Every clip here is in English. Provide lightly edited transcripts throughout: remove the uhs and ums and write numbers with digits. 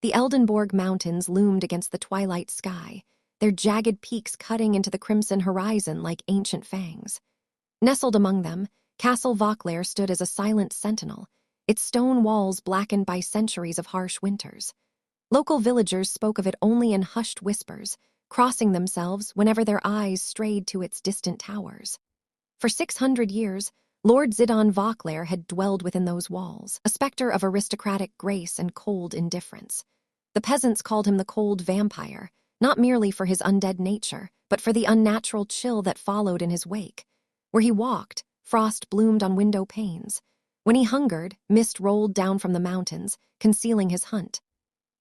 The Eldenborg Mountains loomed against the twilight sky, their jagged peaks cutting into the crimson horizon like ancient fangs. Nestled among them, Castle Vauclair stood as a silent sentinel, its stone walls blackened by centuries of harsh winters. Local villagers spoke of it only in hushed whispers, crossing themselves whenever their eyes strayed to its distant towers. For 600 years, Lord Zidon Vauclair had dwelled within those walls, a specter of aristocratic grace and cold indifference. The peasants called him the cold vampire, not merely for his undead nature, but for the unnatural chill that followed in his wake. Where he walked, frost bloomed on window panes. When he hungered, mist rolled down from the mountains, concealing his hunt.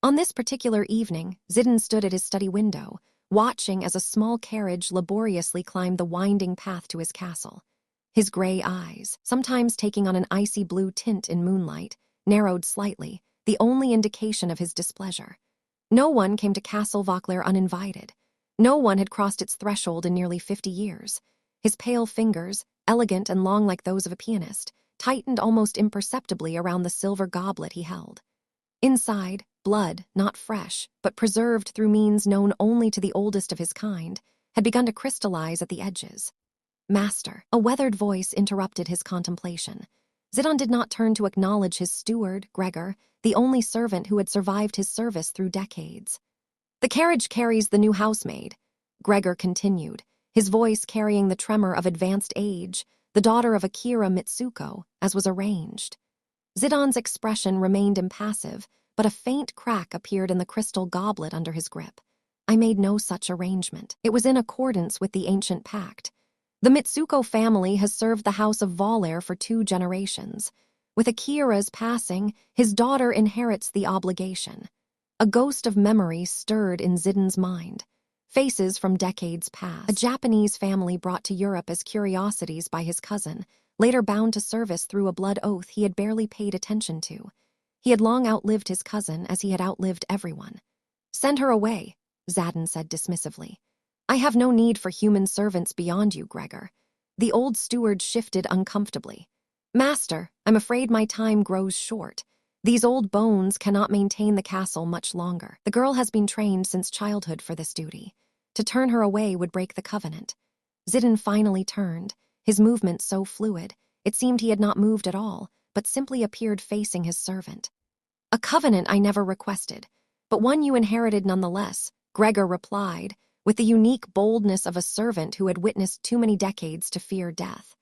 On this particular evening, Zidon stood at his study window, watching as a small carriage laboriously climbed the winding path to his castle. His gray eyes, sometimes taking on an icy blue tint in moonlight, narrowed slightly, the only indication of his displeasure. No one came to Castle Vauclair uninvited. No one had crossed its threshold in nearly 50 years. His pale fingers, elegant and long like those of a pianist, tightened almost imperceptibly around the silver goblet he held. Inside, blood, not fresh, but preserved through means known only to the oldest of his kind, had begun to crystallize at the edges. "Master," a weathered voice interrupted his contemplation. Zidon did not turn to acknowledge his steward, Gregor, the only servant who had survived his service through decades. "The carriage carries the new housemaid," Gregor continued, his voice carrying the tremor of advanced age, the daughter of Akira Mitsuko, as was arranged. Zidon's expression remained impassive, but a faint crack appeared in the crystal goblet under his grip. "I made no such arrangement. It was in accordance with the ancient pact. The Mitsuko family has served the House of Vauclair for 2 generations. With Akira's passing, his daughter inherits the obligation." A ghost of memory stirred in Zidon's mind. Faces from decades past. A Japanese family brought to Europe as curiosities by his cousin, later bound to service through a blood oath he had barely paid attention to. He had long outlived his cousin as he had outlived everyone. "Send her away," Zidon said dismissively. "I have no need for human servants beyond you, Gregor." The old steward shifted uncomfortably. "Master, I'm afraid my time grows short. These old bones cannot maintain the castle much longer. The girl has been trained since childhood for this duty. To turn her away would break the covenant." Zidon finally turned, his movement so fluid, it seemed he had not moved at all, but simply appeared facing his servant. "A covenant I never requested, but one you inherited nonetheless," Gregor replied, with the unique boldness of a servant who had witnessed too many decades to fear death.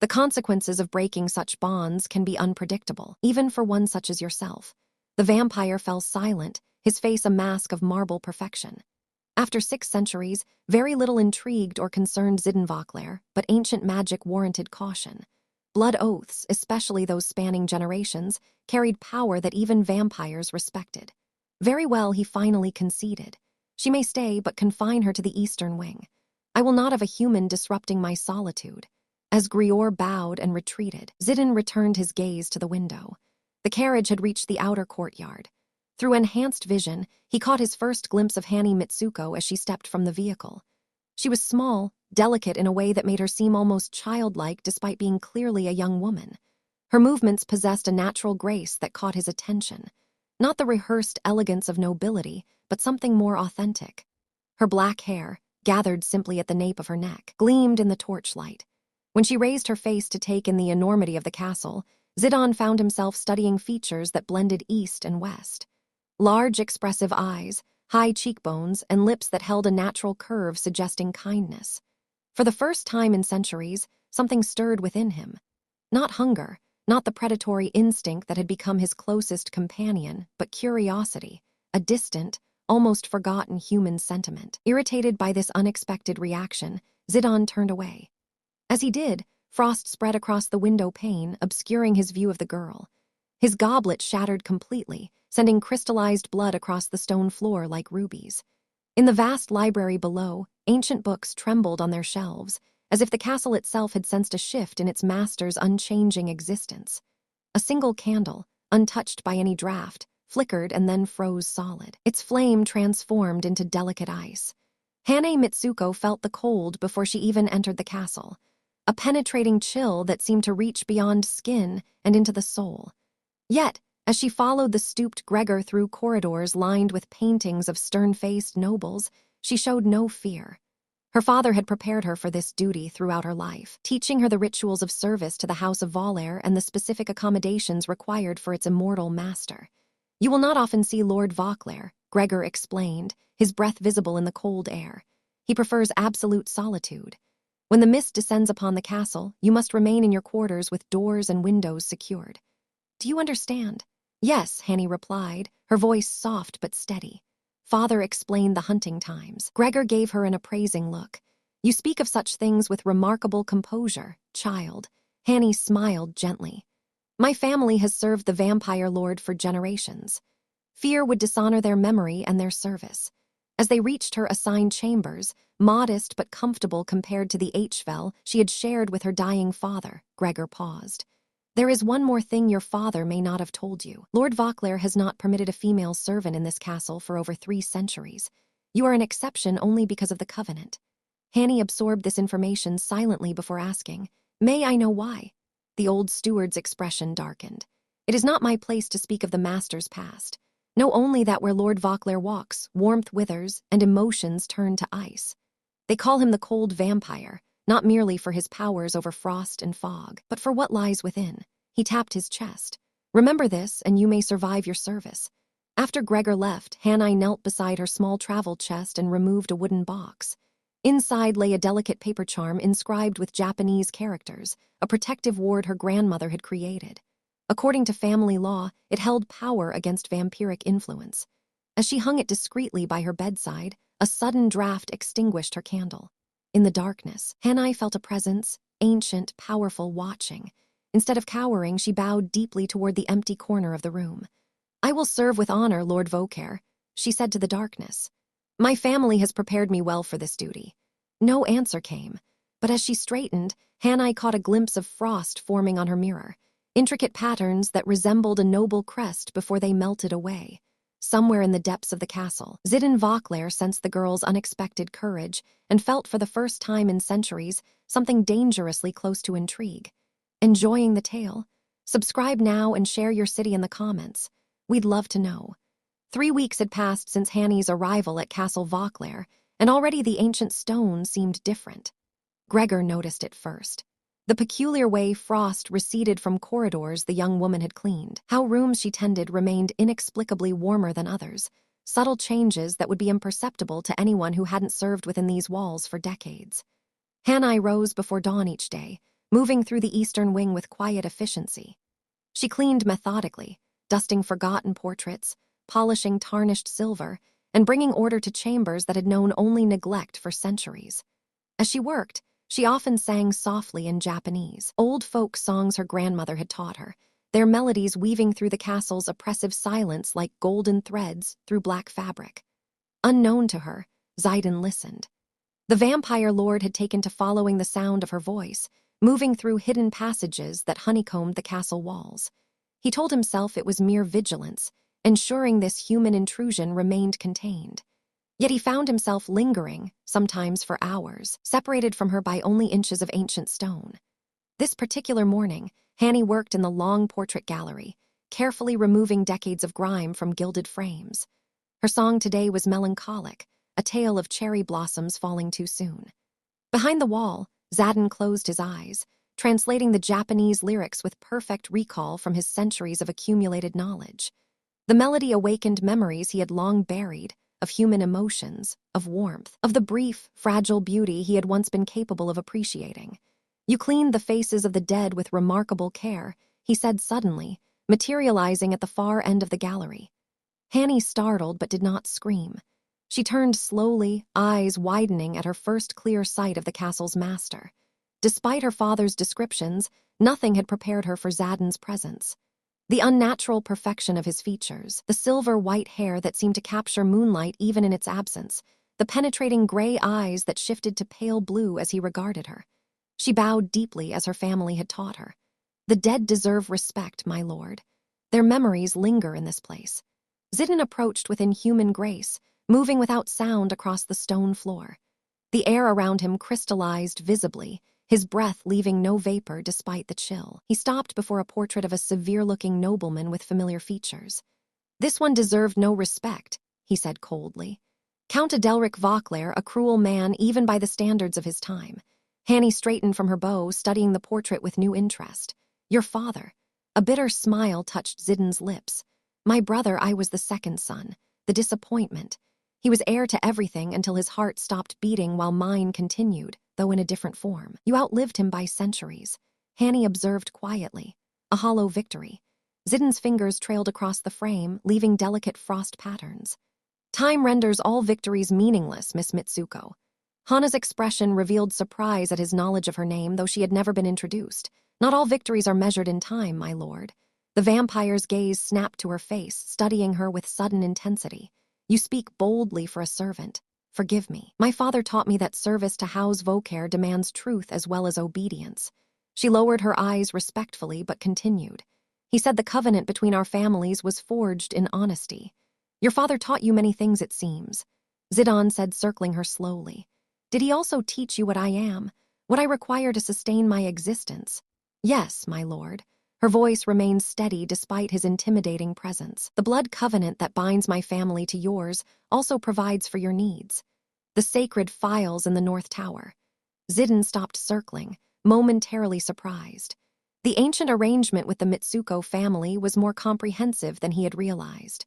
"The consequences of breaking such bonds can be unpredictable, even for one such as yourself." The vampire fell silent, his face a mask of marble perfection. After 6 centuries, very little intrigued or concerned Zidon Vauclair, but ancient magic warranted caution. Blood oaths, especially those spanning generations, carried power that even vampires respected. Very well, he finally conceded. "She may stay, but confine her to the eastern wing. I will not have a human disrupting my solitude." As Grior bowed and retreated, Zidon returned his gaze to the window. The carriage had reached the outer courtyard. Through enhanced vision, he caught his first glimpse of Hanny Mitsuko as she stepped from the vehicle. She was small, delicate in a way that made her seem almost childlike despite being clearly a young woman. Her movements possessed a natural grace that caught his attention. Not the rehearsed elegance of nobility, but something more authentic. Her black hair, gathered simply at the nape of her neck, gleamed in the torchlight. When she raised her face to take in the enormity of the castle, Zidon found himself studying features that blended east and west. Large, expressive eyes, high cheekbones, and lips that held a natural curve suggesting kindness. For the first time in centuries, something stirred within him. Not hunger, not the predatory instinct that had become his closest companion, but curiosity, a distant, almost forgotten human sentiment. Irritated by this unexpected reaction, Zidon turned away. As he did, frost spread across the window pane, obscuring his view of the girl. His goblet shattered completely, sending crystallized blood across the stone floor like rubies. In the vast library below, ancient books trembled on their shelves, as if the castle itself had sensed a shift in its master's unchanging existence. A single candle, untouched by any draft, flickered and then froze solid. Its flame transformed into delicate ice. Hane Mitsuko felt the cold before she even entered the castle. A penetrating chill that seemed to reach beyond skin and into the soul. Yet, As she followed the stooped Gregor through corridors lined with paintings of stern-faced nobles, she showed no fear. Her father had prepared her for this duty throughout her life, teaching her the rituals of service to the House of Valair and the specific accommodations required for its immortal master. "You will not often see Lord Valair," Gregor explained, his breath visible in the cold air. "He prefers absolute solitude. When the mist descends upon the castle, you must remain in your quarters with doors and windows secured. Do you understand?" "Yes," Hanny replied, her voice soft but steady. Father explained the hunting times. Gregor gave her an appraising look. "You speak of such things with remarkable composure, child." Hanny smiled gently. "My family has served the vampire lord for generations. Fear would dishonor their memory and their service." As they reached her assigned chambers, modest but comfortable compared to the Hvel she had shared with her dying father, Gregor paused. "There is one more thing your father may not have told you. Lord Valair has not permitted a female servant in this castle for over 3 centuries. You are an exception only because of the covenant." Hanny absorbed this information silently before asking, "May I know why?" The old steward's expression darkened. "It is not my place to speak of the master's past. Know only that where Lord Valair walks, warmth withers and emotions turn to ice. They call him the cold vampire, not merely for his powers over frost and fog, but for what lies within." He tapped his chest. "Remember this, and you may survive your service." After Gregor left, Hannah knelt beside her small travel chest and removed a wooden box. Inside lay a delicate paper charm inscribed with Japanese characters, a protective ward her grandmother had created. According to family law, it held power against vampiric influence. As she hung it discreetly by her bedside, a sudden draft extinguished her candle. In the darkness, Hannah felt a presence, ancient, powerful, watching. Instead of cowering, she bowed deeply toward the empty corner of the room. "I will serve with honor, Lord Valair," she said to the darkness. "My family has prepared me well for this duty." No answer came, but as she straightened, Hannah caught a glimpse of frost forming on her mirror, intricate patterns that resembled a noble crest before they melted away. Somewhere in the depths of the castle, Zidin Valair sensed the girl's unexpected courage and felt for the first time in centuries something dangerously close to intrigue. Enjoying the tale? Subscribe now and share your city in the comments. We'd love to know. 3 weeks had passed since Hanny's arrival at Castle Valair, and already the ancient stone seemed different. Gregor noticed it first. The peculiar way frost receded from corridors the young woman had cleaned, how rooms she tended remained inexplicably warmer than others, subtle changes that would be imperceptible to anyone who hadn't served within these walls for decades. Hannah rose before dawn each day, moving through the eastern wing with quiet efficiency. She cleaned methodically, dusting forgotten portraits, polishing tarnished silver, and bringing order to chambers that had known only neglect for centuries. As she worked, she often sang softly in Japanese, old folk songs her grandmother had taught her, their melodies weaving through the castle's oppressive silence like golden threads through black fabric. Unknown to her, Zidin listened. The vampire lord had taken to following the sound of her voice, moving through hidden passages that honeycombed the castle walls. He told himself it was mere vigilance, ensuring this human intrusion remained contained. Yet he found himself lingering, sometimes for hours, separated from her by only inches of ancient stone. This particular morning, Hanny worked in the long portrait gallery, carefully removing decades of grime from gilded frames. Her song today was melancholic, a tale of cherry blossoms falling too soon. Behind the wall, Zadin closed his eyes, translating the Japanese lyrics with perfect recall from his centuries of accumulated knowledge. The melody awakened memories he had long buried, of human emotions, of warmth, of the brief, fragile beauty he had once been capable of appreciating. "You cleaned the faces of the dead with remarkable care," he said suddenly, materializing at the far end of the gallery. Hanny startled but did not scream. She turned slowly, eyes widening at her first clear sight of the castle's master. Despite her father's descriptions, nothing had prepared her for Zadin's presence. The unnatural perfection of his features, the silver-white hair that seemed to capture moonlight even in its absence, the penetrating gray eyes that shifted to pale blue as he regarded her. She bowed deeply as her family had taught her. "The dead deserve respect, my lord. Their memories linger in this place." Zidin approached with inhuman grace, moving without sound across the stone floor. The air around him crystallized visibly, his breath leaving no vapor despite the chill. He stopped before a portrait of a severe-looking nobleman with familiar features. "This one deserved no respect," he said coldly. "Count Adelric Vauclair, a cruel man even by the standards of his time." Hanny straightened from her bow, studying the portrait with new interest. "Your father." A bitter smile touched Zidin's lips. "My brother, I was the second son. The disappointment. He was heir to everything until his heart stopped beating while mine continued, though in a different form. You outlived him by centuries." Hanny observed quietly. A hollow victory. Zidin's fingers trailed across the frame, leaving delicate frost patterns. "Time renders all victories meaningless, Miss Mitsuko." Hana's expression revealed surprise at his knowledge of her name, though she had never been introduced. "Not all victories are measured in time, my lord." The vampire's gaze snapped to her face, studying her with sudden intensity. "You speak boldly for a servant. Forgive me. My father taught me that service to House Vauclair demands truth as well as obedience." She lowered her eyes respectfully but continued. "He said the covenant between our families was forged in honesty." "Your father taught you many things, it seems," Zidane said, circling her slowly. "Did he also teach you what I am, what I require to sustain my existence?" "Yes, my lord." Her voice remained steady despite his intimidating presence. "The blood covenant that binds my family to yours also provides for your needs." The sacred files in the North Tower. Zidane stopped circling, momentarily surprised. The ancient arrangement with the Mitsuko family was more comprehensive than he had realized.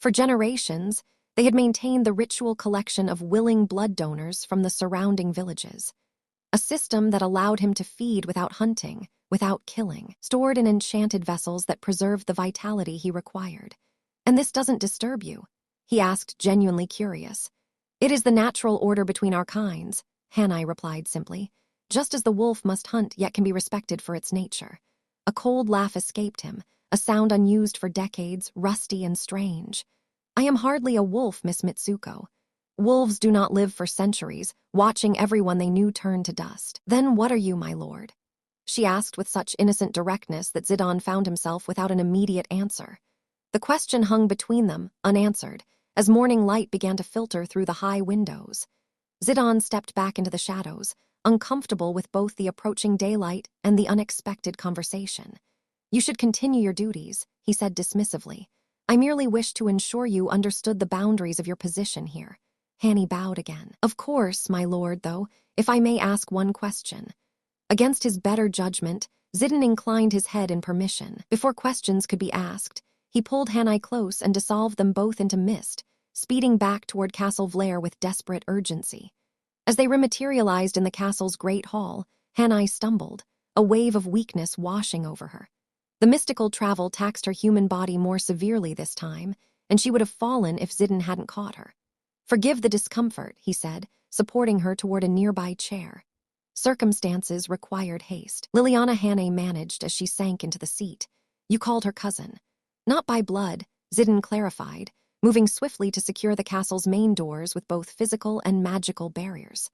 For generations, they had maintained the ritual collection of willing blood donors from the surrounding villages. A system that allowed him to feed without hunting, without killing, stored in enchanted vessels that preserved the vitality he required. "And this doesn't disturb you?" he asked, genuinely curious. "It is the natural order between our kinds," Hanai replied simply. "Just as the wolf must hunt yet can be respected for its nature." A cold laugh escaped him, a sound unused for decades, rusty and strange. "I am hardly a wolf, Miss Mitsuko. Wolves do not live for centuries, watching everyone they knew turn to dust." "Then what are you, my lord?" she asked with such innocent directness that Zidane found himself without an immediate answer. The question hung between them, unanswered, as morning light began to filter through the high windows. Zidane stepped back into the shadows, uncomfortable with both the approaching daylight and the unexpected conversation. "You should continue your duties," he said dismissively. "I merely wish to ensure you understood the boundaries of your position here." Hanny bowed again. "Of course, my lord, though, if I may ask one question." Against his better judgment, Zidane inclined his head in permission. Before questions could be asked, he pulled Hanai close and dissolved them both into mist, speeding back toward Castle Vlare with desperate urgency. As they rematerialized in the castle's great hall, Hanai stumbled, a wave of weakness washing over her. The mystical travel taxed her human body more severely this time, and she would have fallen if Zidane hadn't caught her. "Forgive the discomfort," he said, supporting her toward a nearby chair. Circumstances required haste. Liliana Hanay managed as she sank into the seat. "You called her cousin." "Not by blood," Zidane clarified, moving swiftly to secure the castle's main doors with both physical and magical barriers.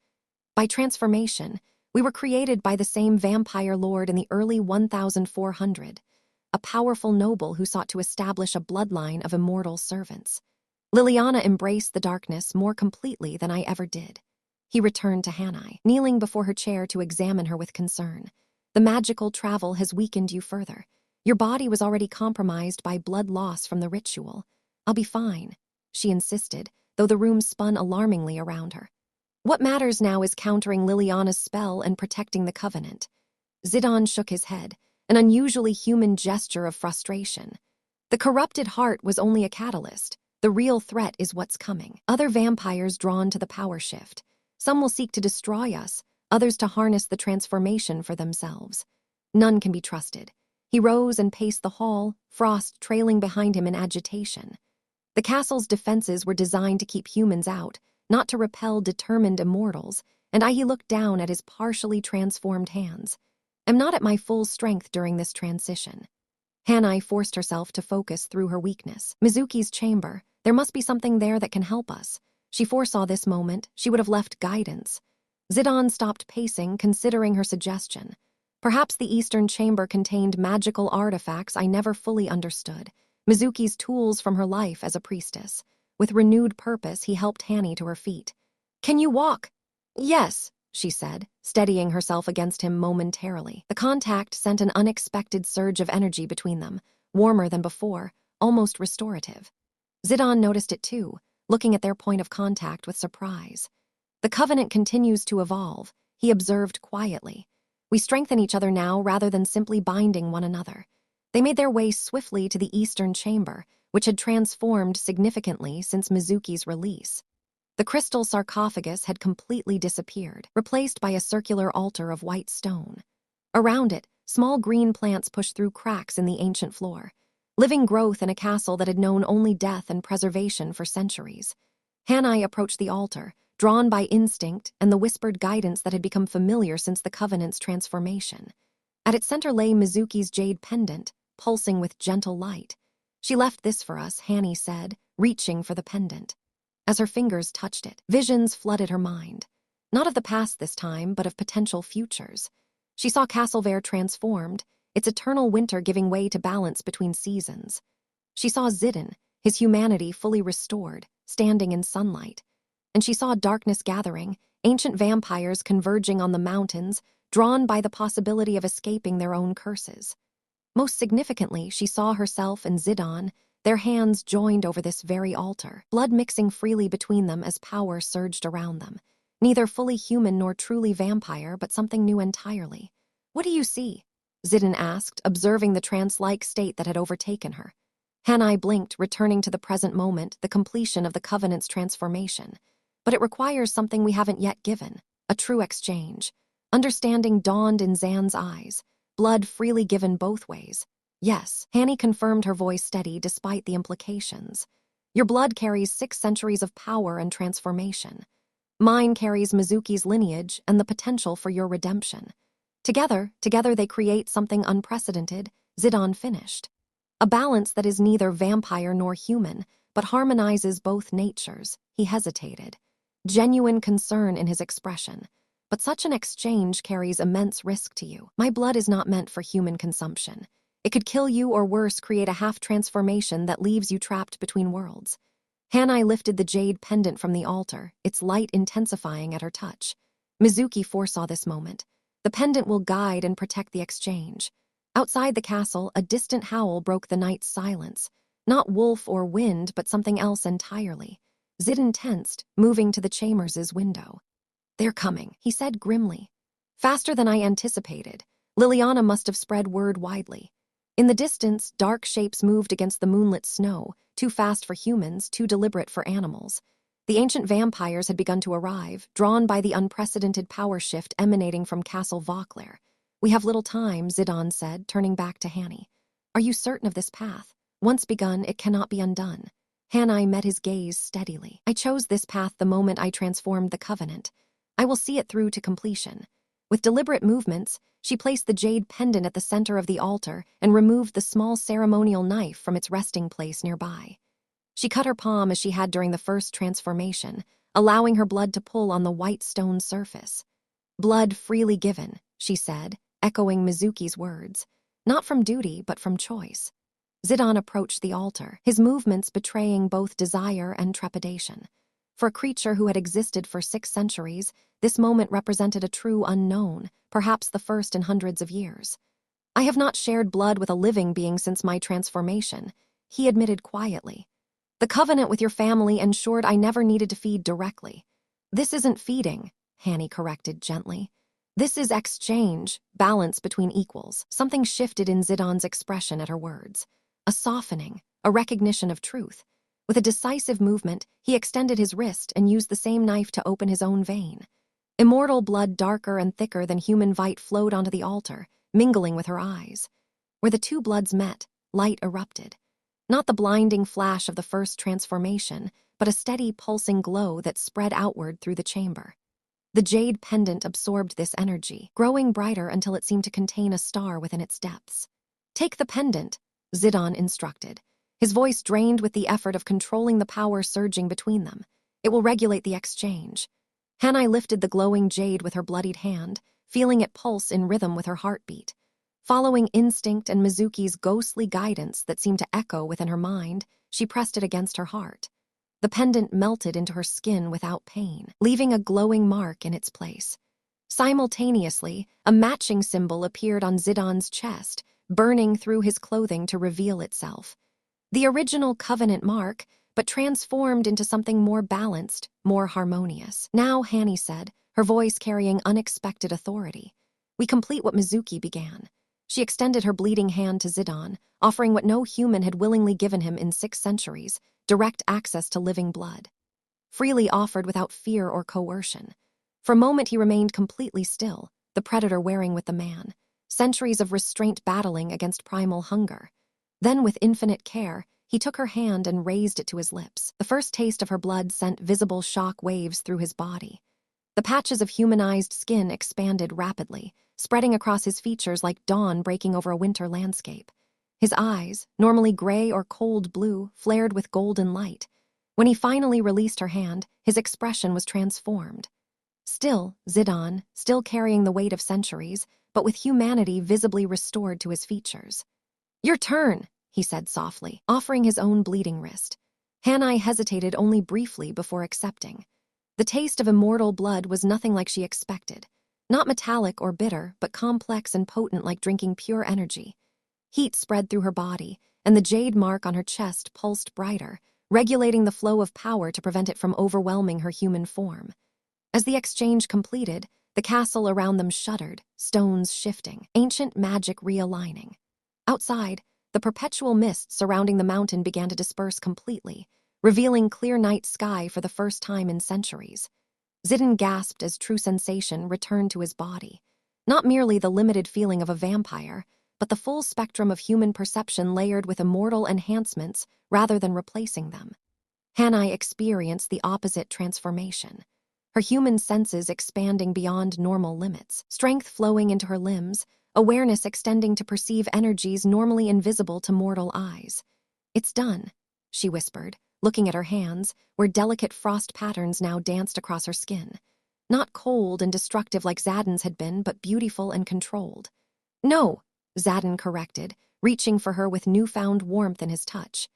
"By transformation, we were created by the same vampire lord in the early 1400, a powerful noble who sought to establish a bloodline of immortal servants." Liliana embraced the darkness more completely than I ever did. He returned to Hanai, kneeling before her chair to examine her with concern. "The magical travel has weakened you further. Your body was already compromised by blood loss from the ritual." "I'll be fine," she insisted, though the room spun alarmingly around her. "What matters now is countering Liliana's spell and protecting the covenant." Zidane shook his head, an unusually human gesture of frustration. "The corrupted heart was only a catalyst. The real threat is what's coming. Other vampires drawn to the power shift. Some will seek to destroy us, others to harness the transformation for themselves. None can be trusted." He rose and paced the hall, Frost trailing behind him in agitation. The castle's defenses were designed to keep humans out, not to repel determined immortals, and he looked down at his partially transformed hands. "I'm not at my full strength during this transition." Hanai forced herself to focus through her weakness. "Mizuki's chamber. There must be something there that can help us." She foresaw this moment. She would have left guidance. Zidane stopped pacing, considering her suggestion. "Perhaps the Eastern Chamber contained magical artifacts I never fully understood. Mizuki's tools from her life as a priestess." With renewed purpose, he helped Hanny to her feet. "Can you walk?" "Yes," she said, steadying herself against him momentarily. The contact sent an unexpected surge of energy between them, warmer than before, almost restorative. Zidane noticed it too, looking at their point of contact with surprise. The covenant continues to evolve, he observed quietly. We strengthen each other now rather than simply binding one another. They made their way swiftly to the eastern chamber, which had transformed significantly since Mizuki's release. The crystal sarcophagus had completely disappeared, replaced by a circular altar of white stone. Around it, small green plants pushed through cracks in the ancient floor, living growth in a castle that had known only death and preservation for centuries. Hanai approached the altar, drawn by instinct and the whispered guidance that had become familiar since the Covenant's transformation. At its center lay Mizuki's jade pendant, pulsing with gentle light. "She left this for us," Hanai said, reaching for the pendant. As her fingers touched it, visions flooded her mind. Not of the past this time, but of potential futures. She saw Castlevere transformed, its eternal winter giving way to balance between seasons. She saw Zidane, his humanity fully restored, standing in sunlight. And she saw darkness gathering, ancient vampires converging on the mountains, drawn by the possibility of escaping their own curses. Most significantly, she saw herself and Zidane, their hands joined over this very altar, blood mixing freely between them as power surged around them. Neither fully human nor truly vampire, but something new entirely. "What do you see?" Zidane asked, observing the trance-like state that had overtaken her. Hanai blinked, returning to the present moment, the completion of the Covenant's transformation. "But it requires something we haven't yet given, a true exchange." Understanding dawned in Zan's eyes, blood freely given both ways. "Yes," Hanai confirmed, her voice steady despite the implications. "Your blood carries 6 centuries of power and transformation. Mine carries Mizuki's lineage and the potential for your redemption. Together they create something unprecedented," Zidane finished. "A balance that is neither vampire nor human, but harmonizes both natures." He hesitated, genuine concern in his expression. "But such an exchange carries immense risk to you. My blood is not meant for human consumption. It could kill you or worse, create a half-transformation that leaves you trapped between worlds." Hanai lifted the jade pendant from the altar, its light intensifying at her touch. Mizuki foresaw this moment. The pendant will guide and protect the exchange. Outside the castle, a distant howl broke the night's silence. Not wolf or wind, but something else entirely. Zidane tensed, moving to the Chambers' window. "They're coming," he said grimly. "Faster than I anticipated. Liliana must have spread word widely." In the distance, dark shapes moved against the moonlit snow, too fast for humans, too deliberate for animals. The ancient vampires had begun to arrive, drawn by the unprecedented power shift emanating from Castle Vauclair. "We have little time," Zidane said, turning back to Hanai. "Are you certain of this path? Once begun, it cannot be undone." Hanai met his gaze steadily. "I chose this path the moment I transformed the Covenant. I will see it through to completion." With deliberate movements, she placed the jade pendant at the center of the altar and removed the small ceremonial knife from its resting place nearby. She cut her palm as she had during the first transformation, allowing her blood to pull on the white stone surface. "Blood freely given," she said, echoing Mizuki's words. "Not from duty, but from choice." Zidane approached the altar, his movements betraying both desire and trepidation. For a creature who had existed for 6 centuries, this moment represented a true unknown, perhaps the first in hundreds of years. "I have not shared blood with a living being since my transformation," he admitted quietly. "The covenant with your family ensured I never needed to feed directly." "This isn't feeding," Hanai corrected gently. "This is exchange, balance between equals." Something shifted in Zidane's expression at her words. A softening, a recognition of truth. With a decisive movement, he extended his wrist and used the same knife to open his own vein. Immortal blood darker and thicker than human vite flowed onto the altar, mingling with her eyes. Where the two bloods met, light erupted. Not the blinding flash of the first transformation, but a steady pulsing glow that spread outward through the chamber. The jade pendant absorbed this energy, growing brighter until it seemed to contain a star within its depths. "Take the pendant," Zidane instructed, his voice drained with the effort of controlling the power surging between them. "It will regulate the exchange." Hanai lifted the glowing jade with her bloodied hand, feeling it pulse in rhythm with her heartbeat. Following instinct and Mizuki's ghostly guidance that seemed to echo within her mind, she pressed it against her heart. The pendant melted into her skin without pain, leaving a glowing mark in its place. Simultaneously, a matching symbol appeared on Zidon's chest, burning through his clothing to reveal itself. The original covenant mark, but transformed into something more balanced, more harmonious. "Now," Hanny said, her voice carrying unexpected authority, "we complete what Mizuki began." She extended her bleeding hand to Zidon, offering what no human had willingly given him in 6 centuries, direct access to living blood. Freely offered without fear or coercion. For a moment he remained completely still, the predator wearing with the man, centuries of restraint battling against primal hunger. Then, with infinite care, he took her hand and raised it to his lips. The first taste of her blood sent visible shock waves through his body. The patches of humanized skin expanded rapidly, spreading across his features like dawn breaking over a winter landscape. His eyes, normally gray or cold blue, flared with golden light. When he finally released her hand, his expression was transformed. Still, Zidon, still carrying the weight of centuries, but with humanity visibly restored to his features. "Your turn," he said softly, offering his own bleeding wrist. Hanai hesitated only briefly before accepting. The taste of immortal blood was nothing like she expected. Not metallic or bitter, but complex and potent like drinking pure energy. Heat spread through her body, and the jade mark on her chest pulsed brighter, regulating the flow of power to prevent it from overwhelming her human form. As the exchange completed, the castle around them shuddered, stones shifting, ancient magic realigning. Outside, the perpetual mist surrounding the mountain began to disperse completely, revealing clear night sky for the first time in centuries. Zidon gasped as true sensation returned to his body. Not merely the limited feeling of a vampire, but the full spectrum of human perception layered with immortal enhancements rather than replacing them. Hanai experienced the opposite transformation. Her human senses expanding beyond normal limits, strength flowing into her limbs, awareness extending to perceive energies normally invisible to mortal eyes. "It's done," she whispered, looking at her hands, where delicate frost patterns now danced across her skin. Not cold and destructive like Zadin's had been, but beautiful and controlled. "No," Zadin corrected, reaching for her with newfound warmth in his touch.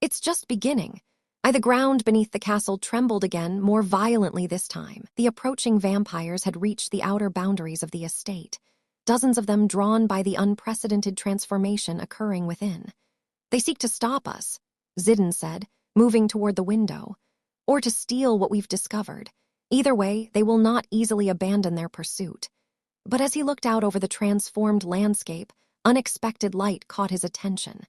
"It's just beginning." The ground beneath the castle trembled again, more violently this time. The approaching vampires had reached the outer boundaries of the estate, dozens of them drawn by the unprecedented transformation occurring within. "They seek to stop us," Zidon said, moving toward the window, "or to steal what we've discovered. Either way, they will not easily abandon their pursuit." But as he looked out over the transformed landscape, unexpected light caught his attention.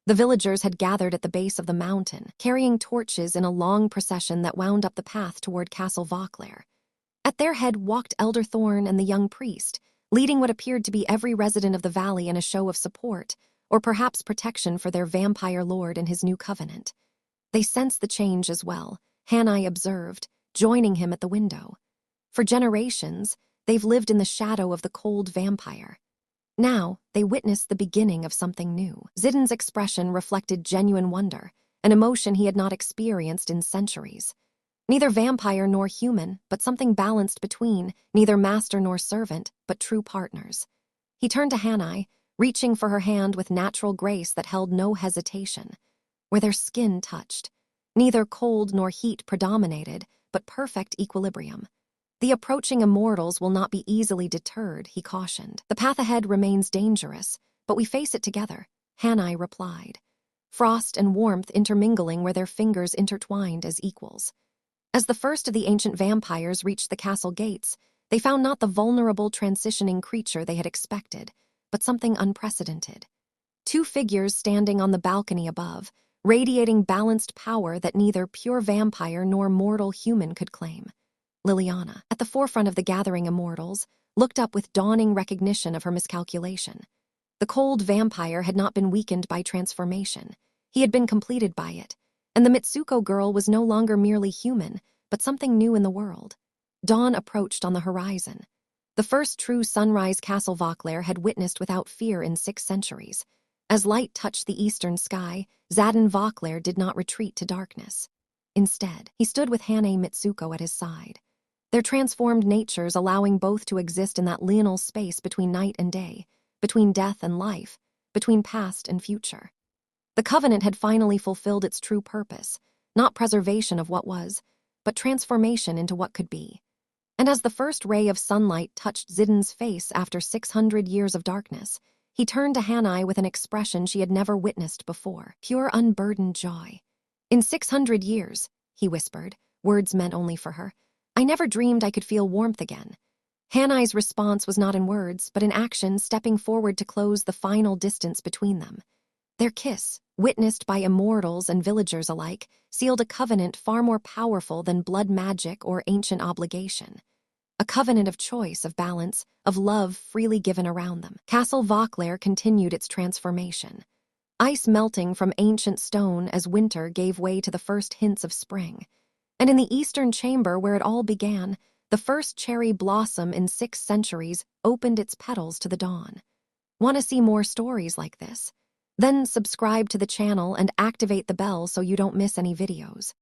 The villagers had gathered at the base of the mountain, carrying torches in a long procession that wound up the path toward Castle Vauclair. At their head walked Elder Thorn and the young priest, leading what appeared to be every resident of the valley in a show of support, or perhaps protection for their vampire lord and his new covenant. They sensed the change as well, Hanai observed, joining him at the window. For generations, they've lived in the shadow of the cold vampire. Now, they witnessed the beginning of something new. Zidon's expression reflected genuine wonder, an emotion he had not experienced in centuries. Neither vampire nor human, but something balanced between, neither master nor servant, but true partners. He turned to Hanai, reaching for her hand with natural grace that held no hesitation. Where their skin touched, neither cold nor heat predominated, but perfect equilibrium. "The approaching immortals will not be easily deterred," he cautioned. "The path ahead remains dangerous, but we face it together," Hanai replied, frost and warmth intermingling where their fingers intertwined as equals. As the first of the ancient vampires reached the castle gates, they found not the vulnerable transitioning creature they had expected, but something unprecedented. 2 figures standing on the balcony above, radiating balanced power that neither pure vampire nor mortal human could claim. Liliana, at the forefront of the gathering immortals, looked up with dawning recognition of her miscalculation. The cold vampire had not been weakened by transformation. He had been completed by it, and the Mitsuko girl was no longer merely human, but something new in the world. Dawn approached on the horizon. The first true sunrise Castle Vauclair had witnessed without fear in 6 centuries. As light touched the eastern sky, Zadin Vauclair did not retreat to darkness. Instead, he stood with Hane Mitsuko at his side, their transformed natures allowing both to exist in that liminal space between night and day, between death and life, between past and future. The covenant had finally fulfilled its true purpose, not preservation of what was, but transformation into what could be. And as the first ray of sunlight touched Zidin's face after 600 years of darkness, he turned to Hanai with an expression she had never witnessed before, pure unburdened joy. "In 600 years," he whispered, words meant only for her, "I never dreamed I could feel warmth again." Hanai's response was not in words, but in action, stepping forward to close the final distance between them. Their kiss, witnessed by immortals and villagers alike, sealed a covenant far more powerful than blood magic or ancient obligation. A covenant of choice, of balance, of love freely given around them. Castle Vauclair continued its transformation. Ice melting from ancient stone as winter gave way to the first hints of spring. And in the eastern chamber where it all began, the first cherry blossom in 6 centuries opened its petals to the dawn. Want to see more stories like this? Then subscribe to the channel and activate the bell so you don't miss any videos.